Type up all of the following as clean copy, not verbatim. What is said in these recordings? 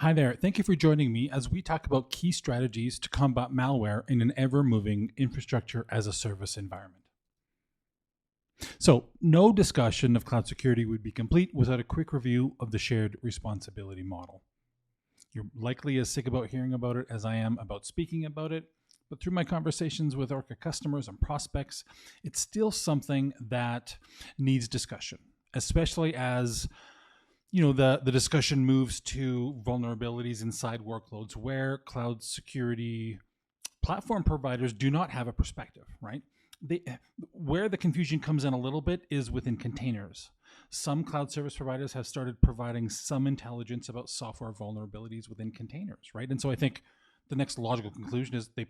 Hi there. Thank you for joining me as we talk about key strategies to combat malware in an ever-moving infrastructure as a service environment. So, no discussion of cloud security would be complete without a quick review of the shared responsibility model. You're likely as sick about hearing about it as I am about speaking about it, but through my conversations with Orca customers and prospects, it's still something that needs discussion, especially as the discussion moves to vulnerabilities inside workloads where cloud security platform providers do not have a perspective, right? Where the confusion comes in a little bit is within containers. Some cloud service providers have started providing some intelligence about software vulnerabilities within containers, right? And so I think the next logical conclusion is they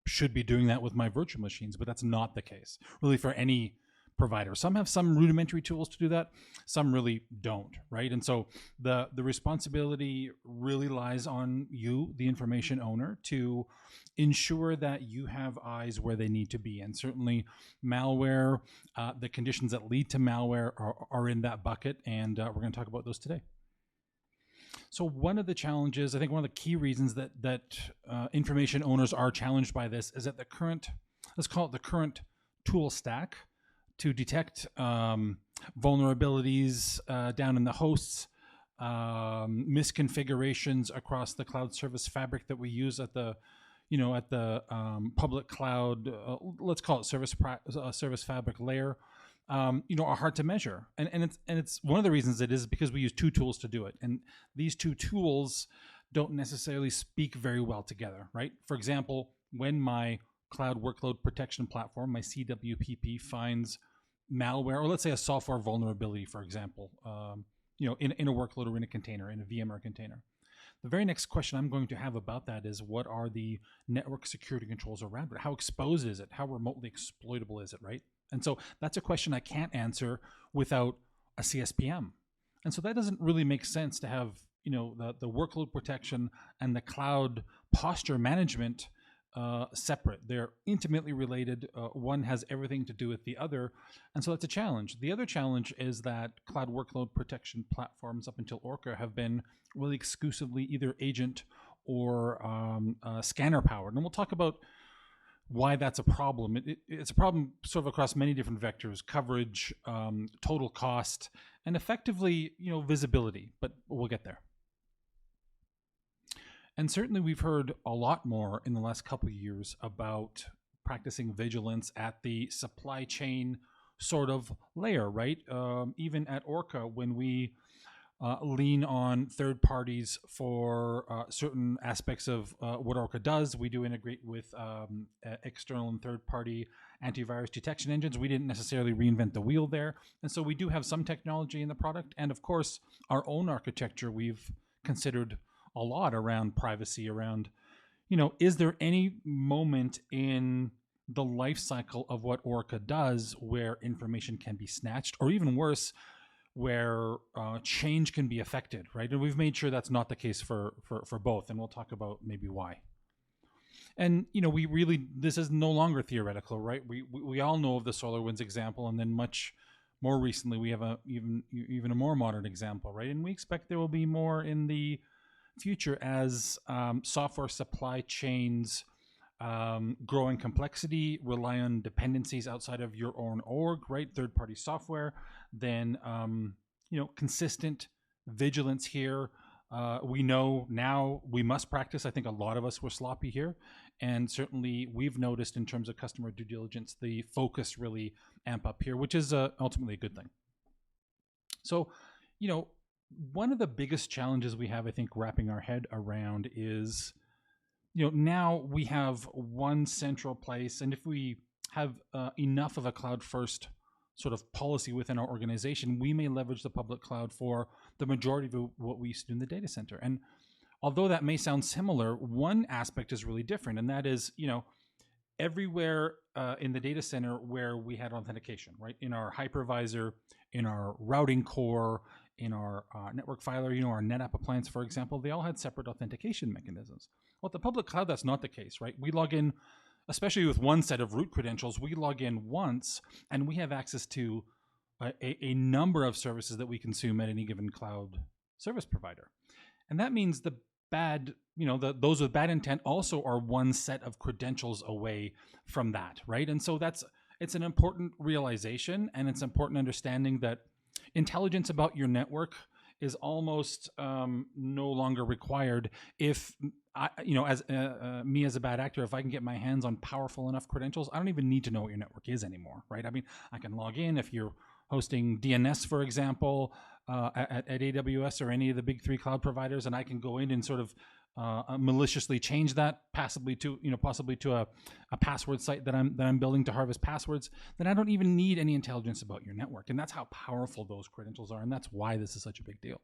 should be doing that with my virtual machines, but that's not the case really for any provider. Some have some rudimentary tools to do that, some really don't, right? And so the responsibility really lies on you, the information owner, to ensure that you have eyes where they need to be. And certainly malware, the conditions that lead to malware are in that bucket, and we're going to talk about those today. So one of the challenges, I think one of the key reasons that information owners are challenged by this is that the current, let's call it the current tool stack to detect vulnerabilities down in the hosts, misconfigurations across the cloud service fabric that we use at the public cloud, let's call it service fabric layer, are hard to measure. And it's one of the reasons it is because we use two tools to do it. And these two tools don't necessarily speak very well together, right? For example, when my cloud workload protection platform, my CWPP, finds malware, or let's say a software vulnerability, for example, in a workload or in a container, in a VMware container. The very next question I'm going to have about that is, what are the network security controls around it? How exposed is it? How remotely exploitable is it, right? And so that's a question I can't answer without a CSPM. And so that doesn't really make sense to have, the workload protection and the cloud posture management separate. They're intimately related. One has everything to do with the other. And so that's a challenge. The other challenge is that cloud workload protection platforms up until Orca have been really exclusively either agent or scanner powered. And we'll talk about why that's a problem. It's a problem sort of across many different vectors: coverage, total cost, and effectively, visibility. But we'll get there. And certainly we've heard a lot more in the last couple of years about practicing vigilance at the supply chain sort of layer, right? Even at Orca, when we lean on third parties for certain aspects of what Orca does, we do integrate with external and third-party antivirus detection engines. We didn't necessarily reinvent the wheel there. And so we do have some technology in the product. And of course, our own architecture we've considered a lot around privacy, around, is there any moment in the life cycle of what Orca does where information can be snatched, or even worse, where change can be affected, right? And we've made sure that's not the case for both, and we'll talk about maybe why. And we really, this is no longer theoretical, right? We all know of the SolarWinds example, and then much more recently we have even a more modern example, right? And we expect there will be more in the future as software supply chains grow in complexity, rely on dependencies outside of your own org, right? Third-party software, then consistent vigilance here. We know now we must practice. I think a lot of us were sloppy here, and certainly we've noticed in terms of customer due diligence, the focus really amp up here, which is ultimately a good thing. So, one of the biggest challenges we have, I think, wrapping our head around is, now we have one central place, and if we have enough of a cloud first sort of policy within our organization, we may leverage the public cloud for the majority of what we used to do in the data center. And although that may sound similar, one aspect is really different, and that is, everywhere in the data center where we had authentication, right? In our hypervisor, in our routing core, in our network filer, our NetApp appliance, for example, they all had separate authentication mechanisms. Well, at the public cloud, that's not the case, right? We log in, especially with one set of root credentials, we log in once, and we have access to a number of services that we consume at any given cloud service provider. And that means the bad, those with bad intent also are one set of credentials away from that, right? And so it's an important realization, and it's important understanding that intelligence about your network is almost no longer required if I, as me as a bad actor, if I can get my hands on powerful enough credentials, I don't even need to know what your network is anymore, right? I mean, I can log in if you're hosting DNS, for example, at AWS or any of the big three cloud providers, and I can go in and sort of maliciously change that, possibly to a password site that I'm building to harvest passwords. Then I don't even need any intelligence about your network, and that's how powerful those credentials are, and that's why this is such a big deal.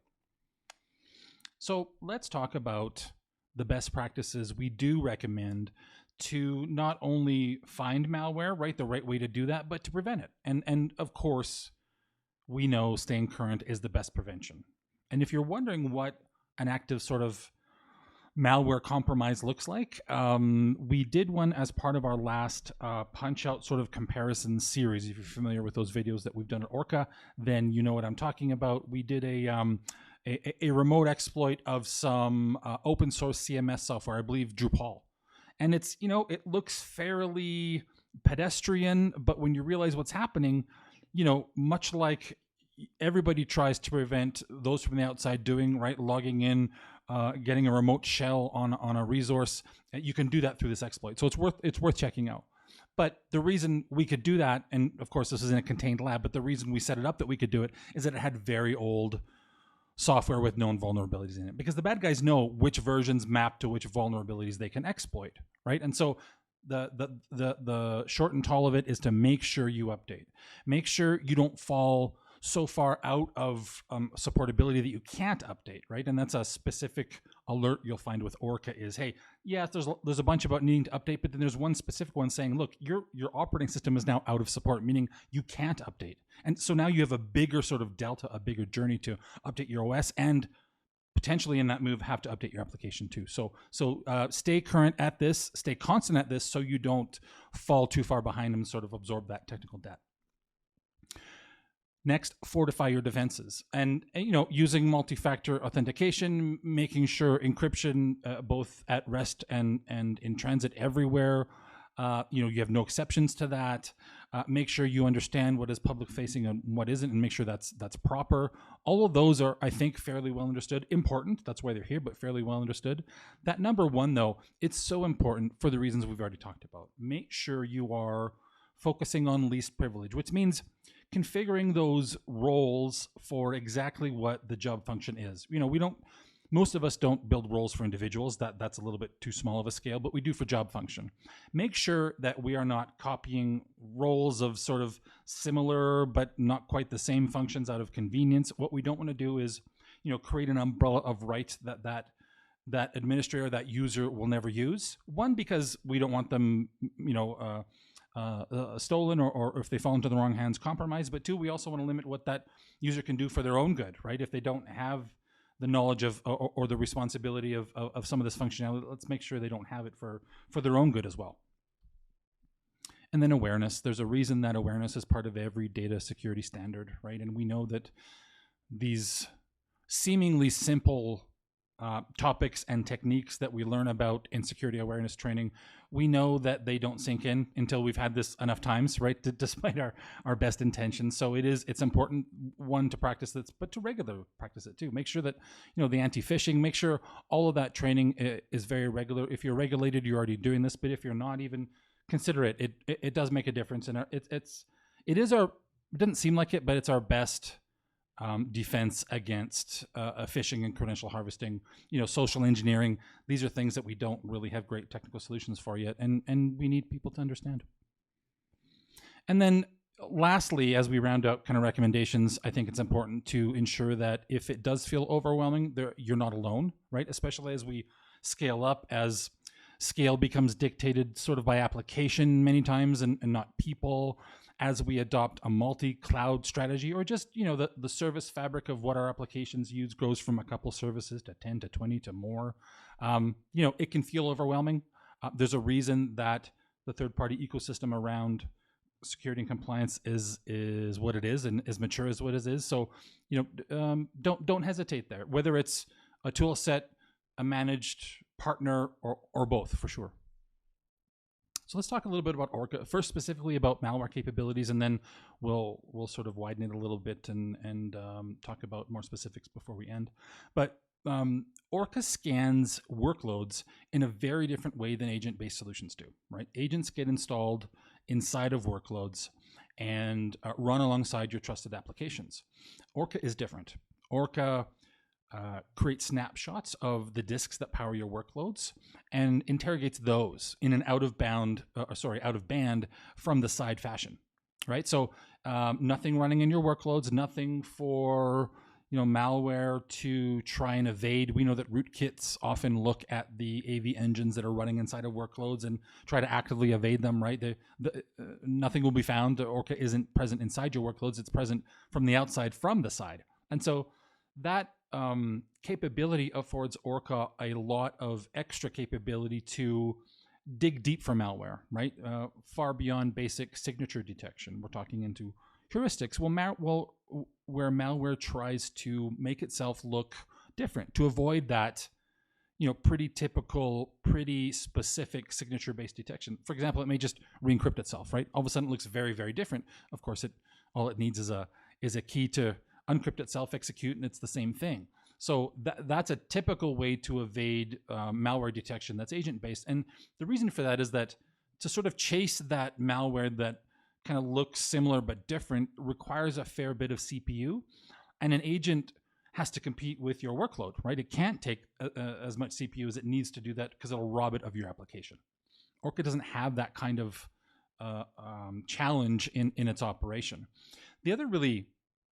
So let's talk about the best practices we do recommend to not only find malware, right, the right way to do that, but to prevent it. And of course, we know staying current is the best prevention. And if you're wondering what an active sort of malware compromise looks like, we did one as part of our last punch out sort of comparison series. If you're familiar with those videos that we've done at Orca, then you know what I'm talking about. We did a remote exploit of some open source CMS software, I believe Drupal. And it's, it looks fairly pedestrian, but when you realize what's happening, much like everybody tries to prevent those from the outside doing, right, logging in, getting a remote shell on a resource, you can do that through this exploit. So it's worth checking out. But the reason we could do that, and of course this is in a contained lab, but the reason we set it up that we could do it is that it had very old software with known vulnerabilities in it, because the bad guys know which versions map to which vulnerabilities they can exploit, right? And so the short and tall of it is to make sure you update. Make sure you don't fall so far out of supportability that you can't update, right? And that's a specific alert you'll find with Orca is, hey, yes, there's a bunch about needing to update, but then there's one specific one saying, look, your operating system is now out of support, meaning you can't update. And so now you have a bigger sort of delta, a bigger journey to update your OS, and potentially in that move have to update your application too. So stay current at this, stay constant at this, so you don't fall too far behind and sort of absorb that technical debt. Next, fortify your defenses, and using multi-factor authentication, making sure encryption both at rest and in transit everywhere. You have no exceptions to that. Make sure you understand what is public facing and what isn't, and make sure that's proper. All of those are, I think, fairly well understood. Important, that's why they're here, but fairly well understood. That number one, though, it's so important for the reasons we've already talked about. Make sure you are focusing on least privilege, which means configuring those roles for exactly what the job function is. Most of us don't build roles for individuals. That's a little bit too small of a scale, but we do for job function. Make sure that we are not copying roles of sort of similar but not quite the same functions out of convenience. What we don't want to do is, create an umbrella of rights that administrator, that user will never use. One, because we don't want them, stolen or if they fall into the wrong hands, compromised. But two, we also want to limit what that user can do for their own good, right? If they don't have the knowledge of or the responsibility of some of this functionality, let's make sure they don't have it for their own good as well. And then awareness. There's a reason that awareness is part of every data security standard, right? And we know that these seemingly simple topics and techniques that we learn about in security awareness training, we know that they don't sink in until we've had this enough times, right? Despite our best intentions. So it's important, one, to practice this, but to regularly practice it too. Make sure that, the anti-phishing, make sure all of that training is very regular. If you're regulated, you're already doing this, but if you're not, even consider it. It does make a difference. And it doesn't seem like it, but it's our best defense against phishing and credential harvesting, social engineering. These are things that we don't really have great technical solutions for yet, and we need people to understand. And then lastly, as we round out kind of recommendations, I think it's important to ensure that if it does feel overwhelming, you're not alone, right? Especially as we scale up, as scale becomes dictated sort of by application many times and not people. As we adopt a multi-cloud strategy, or just, the service fabric of what our applications use grows from a couple services to 10 to 20 to more, it can feel overwhelming. There's a reason that the third-party ecosystem around security and compliance is what it is and as mature as what it is. So, don't hesitate there. Whether it's a tool set a managed partner, or both for sure. So let's talk a little bit about Orca. First, specifically about malware capabilities, and then we'll sort of widen it a little bit and talk about more specifics before we end. But Orca scans workloads in a very different way than agent-based solutions do. Right? Agents get installed inside of workloads and run alongside your trusted applications. Orca is different. Orca creates snapshots of the disks that power your workloads and interrogates those in an out of band from the side fashion, right? So nothing running in your workloads, nothing for malware to try and evade. We know that rootkits often look at the AV engines that are running inside of workloads and try to actively evade them, right? Nothing will be found. Orca isn't present inside your workloads. It's present from the outside, from the side. And so that capability affords Orca a lot of extra capability to dig deep for malware, right? Far beyond basic signature detection. We're talking into heuristics. Where malware tries to make itself look different, to avoid that, pretty typical, pretty specific signature-based detection. For example, it may just re-encrypt itself, right? All of a sudden, it looks very, very different. Of course, all it needs is a key to uncrypt itself, execute, and it's the same thing. So that's a typical way to evade malware detection that's agent-based. And the reason for that is that to sort of chase that malware that kind of looks similar but different requires a fair bit of CPU. And an agent has to compete with your workload, right? It can't take as much CPU as it needs to do that because it'll rob it of your application. Orca doesn't have that kind of challenge in its operation. The other really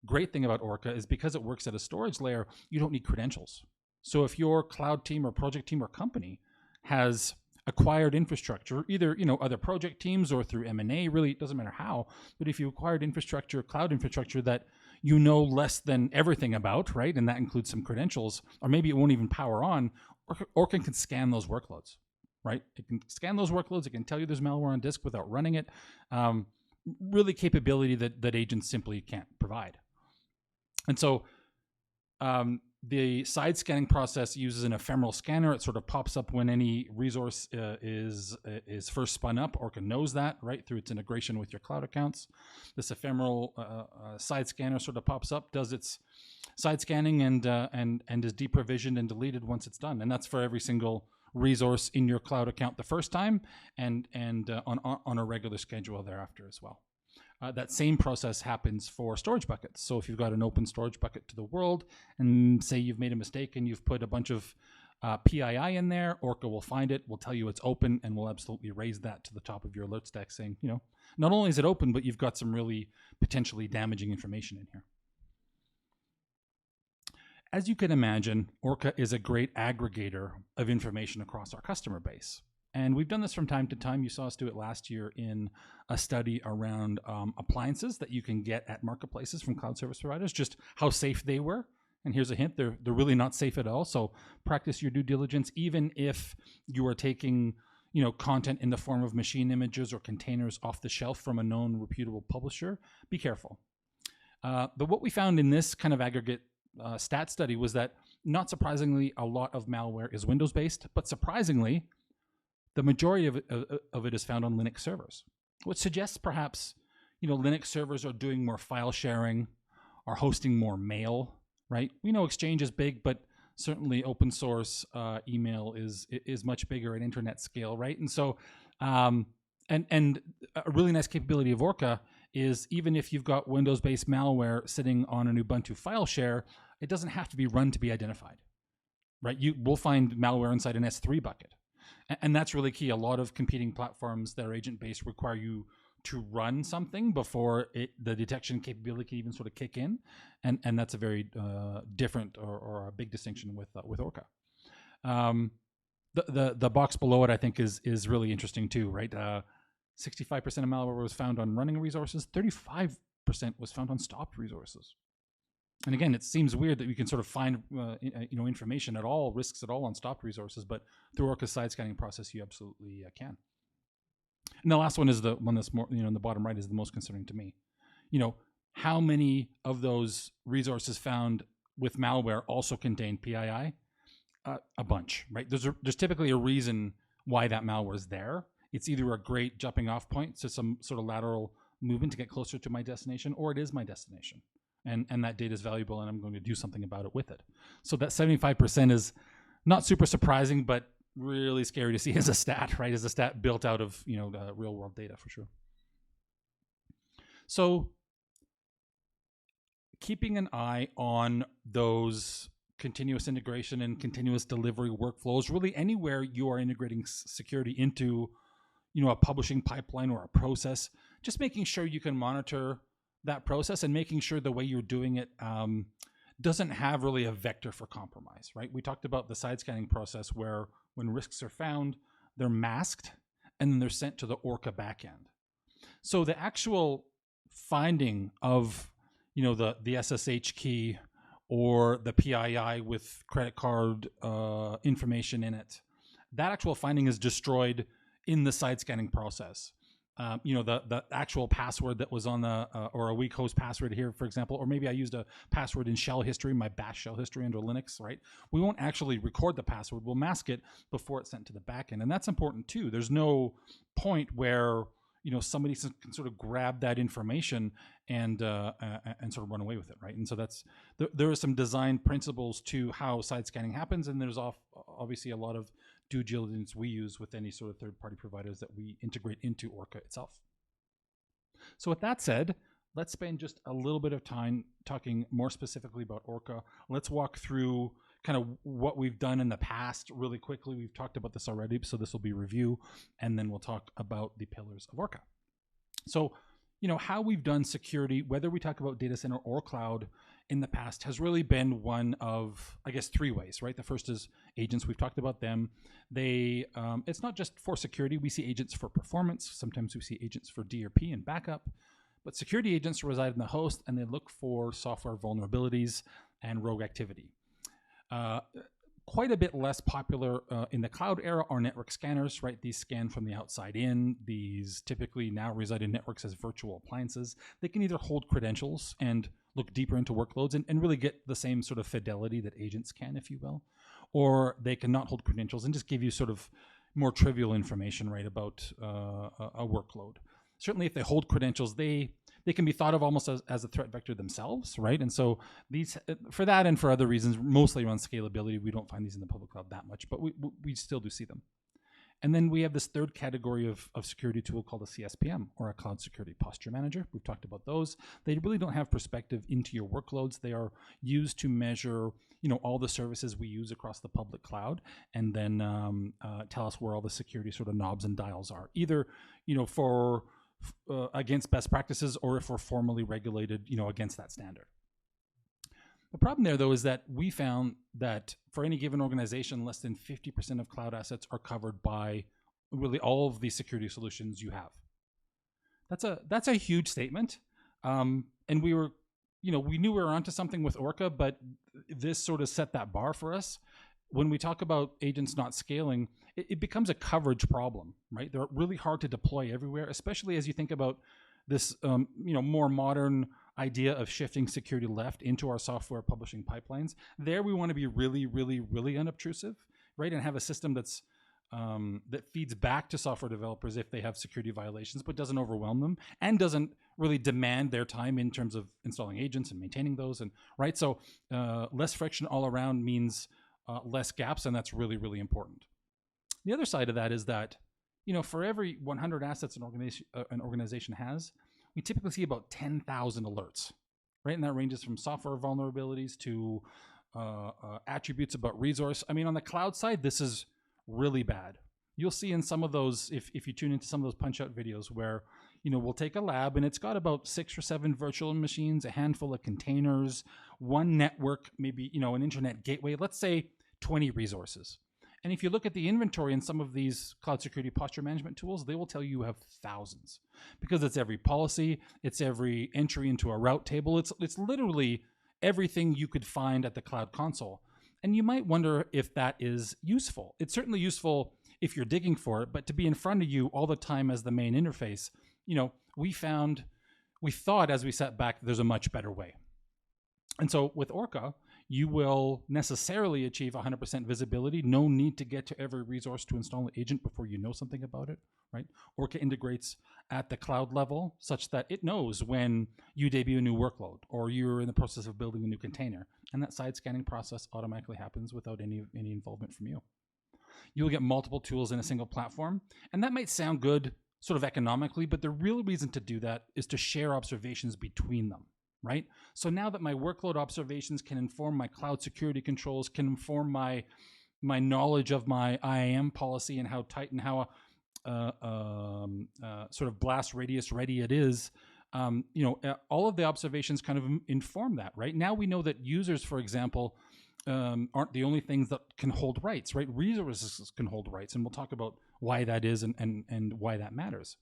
great thing about Orca is because it works at a storage layer, you don't need credentials. So if your cloud team or project team or company has acquired infrastructure, either other project teams or through M&A, really it doesn't matter how, but if you acquired infrastructure, cloud infrastructure that you know less than everything about, right, and that includes some credentials, or maybe it won't even power on, Orca can scan those workloads, right? It can scan those workloads, it can tell you there's malware on disk without running it. Really capability that agents simply can't provide. And so the side scanning process uses an ephemeral scanner. It sort of pops up when any resource is first spun up. Orca knows that, right, through its integration with your cloud accounts. This ephemeral side scanner sort of pops up, does its side scanning, and is deprovisioned and deleted once it's done. And that's for every single resource in your cloud account the first time, and on a regular schedule thereafter as well. That same process happens for storage buckets. So if you've got an open storage bucket to the world, and say you've made a mistake and you've put a bunch of PII in there, Orca will find it, will tell you it's open, and will absolutely raise that to the top of your alert stack saying, not only is it open, but you've got some really potentially damaging information in here. As you can imagine, Orca is a great aggregator of information across our customer base. And we've done this from time to time. You saw us do it last year in a study around appliances that you can get at marketplaces from cloud service providers, just how safe they were. And here's a hint, they're really not safe at all. So practice your due diligence, even if you are taking content in the form of machine images or containers off the shelf from a known reputable publisher. Be careful. But what we found in this kind of aggregate stat study was that, not surprisingly, a lot of malware is Windows-based, but surprisingly, the majority of it is found on Linux servers, which suggests perhaps, Linux servers are doing more file sharing, are hosting more mail, right? We know Exchange is big, but certainly open source email is much bigger at internet scale, right? And so, and a really nice capability of Orca is, even if you've got Windows-based malware sitting on an Ubuntu file share, it doesn't have to be run to be identified, right? We'll find malware inside an S3 bucket. And that's really key. A lot of competing platforms that are agent-based require you to run something before the detection capability can even sort of kick in. And that's a very different or a big distinction with Orca. The box below it, I think, is really interesting too, right? 65% of malware was found on running resources. 35% was found on stopped resources. And again, it seems weird that we can sort of find information at all, risks at all on stopped resources, but through Orca's side scanning process, you absolutely can. And the last one is the one that's more, in the bottom right, is the most concerning to me. How many of those resources found with malware also contain PII? A bunch, right? There's typically a reason why that malware is there. It's either a great jumping off point to some sort of lateral movement to get closer to my destination, or it is my destination. And that data is valuable, and I'm going to do something about it with it. So that 75% is not super surprising, but really scary to see as a stat, right? As a stat built out of real world data for sure. So keeping an eye on those continuous integration and continuous delivery workflows, really anywhere you are integrating security into a publishing pipeline or a process, just making sure you can monitor that process and making sure the way you're doing it doesn't have really a vector for compromise, right? We talked about the side scanning process where when risks are found, they're masked and then they're sent to the Orca backend. So the actual finding of the SSH key or the PII with credit card information in it, that actual finding is destroyed in the side scanning process. The actual password that was on the or a weak host password here, for example, or maybe I used a password in shell history, my bash shell history under Linux, right? We won't actually record the password. We'll mask it before it's sent to the backend, and that's important too. There's no point where somebody can sort of grab that information and sort of run away with it, right? And so there are some design principles to how side scanning happens, and there's obviously a lot of due diligence we use with any sort of third-party providers that we integrate into Orca itself. So with that said, let's spend just a little bit of time talking more specifically about Orca. Let's walk through kind of what we've done in the past really quickly. We've talked about this already, so this will be review, and then we'll talk about the pillars of Orca. So, how we've done security, whether we talk about data center or cloud in the past, has really been one of, I guess, three ways, right? The first is agents. We've talked about them. It's not just for security. We see agents for performance. Sometimes we see agents for DRP and backup. But security agents reside in the host, and they look for software vulnerabilities and rogue activity. Quite a bit less popular in the cloud era are network scanners, right? These scan from the outside in. These typically now reside in networks as virtual appliances. They can either hold credentials and look deeper into workloads and really get the same sort of fidelity that agents can, if you will, or they can not hold credentials and just give you sort of more trivial information, right, about a workload. Certainly, if they hold credentials, they can be thought of almost as a threat vector themselves, right? And so these, for that and for other reasons, mostly around scalability, we don't find these in the public cloud that much, but we still do see them. And then we have this third category of security tool called a CSPM, or a Cloud Security Posture Manager. We've talked about those. They really don't have perspective into your workloads. They are used to measure all the services we use across the public cloud, and then tell us where all the security sort of knobs and dials are, either for against best practices, or if we're formally regulated against that standard. The problem there, though, is that we found that for any given organization, less than 50% of cloud assets are covered by really all of the security solutions you have. That's a huge statement, and we were, we knew we were onto something with Orca, but this sort of set that bar for us. When we talk about agents not scaling, it becomes a coverage problem, right? They're really hard to deploy everywhere, especially as you think about this, more modern idea of shifting security left into our software publishing pipelines. There, we want to be really, really, really unobtrusive, right? And have a system that's that feeds back to software developers if they have security violations, but doesn't overwhelm them and doesn't really demand their time in terms of installing agents and maintaining those. And right, so less friction all around means less gaps, and that's really, really important. The other side of that is that, for every 100 assets an organization has, we typically see about 10,000 alerts, right? And that ranges from software vulnerabilities to attributes about resource. I mean, on the cloud side, this is really bad. You'll see in some of those, if you tune into some of those punch-out videos where, we'll take a lab and it's got about 6 or 7 virtual machines, a handful of containers, one network, maybe, an internet gateway, let's say 20 resources. And if you look at the inventory in some of these cloud security posture management tools, they will tell you have thousands, because it's every policy, it's every entry into a route table. It's literally everything you could find at the cloud console. And you might wonder if that is useful. It's certainly useful if you're digging for it, but to be in front of you all the time as the main interface, we thought as we sat back, there's a much better way. And so with Orca, you will necessarily achieve 100% visibility. No need to get to every resource to install an agent before you know something about it, right? Orca integrates at the cloud level such that it knows when you debut a new workload or you're in the process of building a new container, and that side scanning process automatically happens without any involvement from you. You'll get multiple tools in a single platform, and that might sound good sort of economically, but the real reason to do that is to share observations between them, right? So now that my workload observations can inform my cloud security controls, can inform my knowledge of my IAM policy and how tight and how sort of blast radius ready it is, all of the observations kind of inform that, right? Now we know that users, for example, aren't the only things that can hold rights, right? Resources can hold rights, and we'll talk about why that is and why that matters.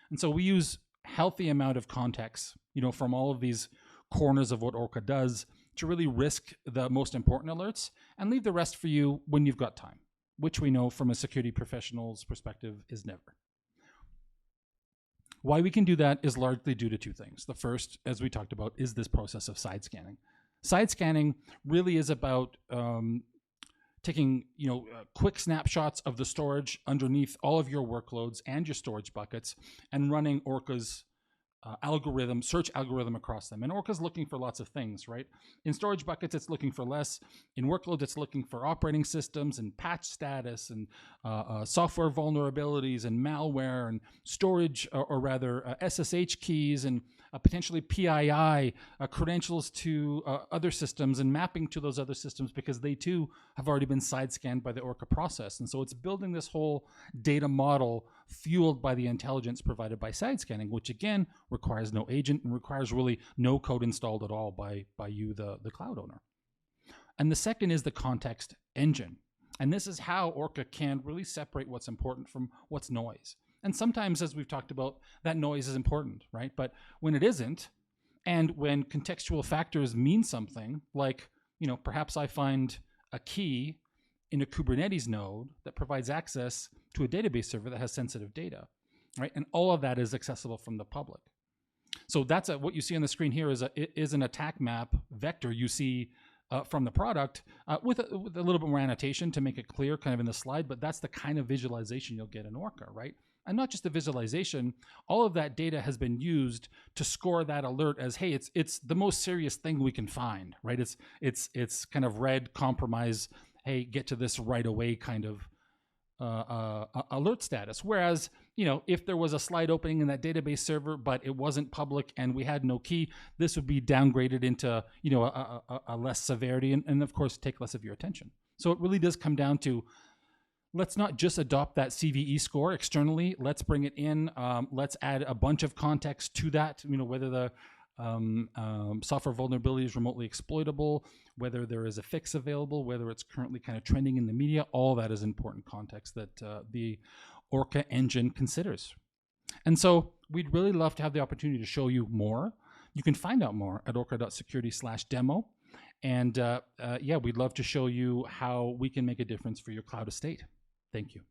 And so we use healthy amount of context, from all of these corners of what Orca does to really risk the most important alerts and leave the rest for you when you've got time, which we know from a security professional's perspective is never. Why we can do that is largely due to two things. The first, as we talked about, is this process of side scanning. Side scanning really is about taking quick snapshots of the storage underneath all of your workloads and your storage buckets and running Orca's search algorithm across them. And Orca's looking for lots of things, right? In storage buckets, it's looking for less. In workloads, it's looking for operating systems and patch status and software vulnerabilities and malware and storage, or rather SSH keys and potentially PII, credentials to other systems and mapping to those other systems, because they too have already been side scanned by the Orca process. And so it's building this whole data model fueled by the intelligence provided by side scanning, which again requires no agent and requires really no code installed at all by you, the cloud owner. And the second is the context engine. And this is how Orca can really separate what's important from what's noise. And sometimes, as we've talked about, that noise is important, right? But when it isn't, and when contextual factors mean something, like, perhaps I find a key in a Kubernetes node that provides access to a database server that has sensitive data, right? And all of that is accessible from the public. So that's what you see on the screen here is an attack map vector you see from the product with a little bit more annotation to make it clear kind of in the slide, but that's the kind of visualization you'll get in Orca, right? And not just the visualization, all of that data has been used to score that alert as, hey, it's the most serious thing we can find, right? It's kind of red compromise, hey, get to this right away kind of alert status. Whereas, if there was a slide opening in that database server, but it wasn't public and we had no key, this would be downgraded into, a less severity and of course take less of your attention. So it really does come down to, let's not just adopt that CVE score externally. Let's bring it in. Let's add a bunch of context to that, whether the software vulnerability is remotely exploitable, whether there is a fix available, whether it's currently kind of trending in the media. All that is important context that the Orca engine considers. And so we'd really love to have the opportunity to show you more. You can find out more at orca.security/demo. And we'd love to show you how we can make a difference for your cloud estate. Thank you.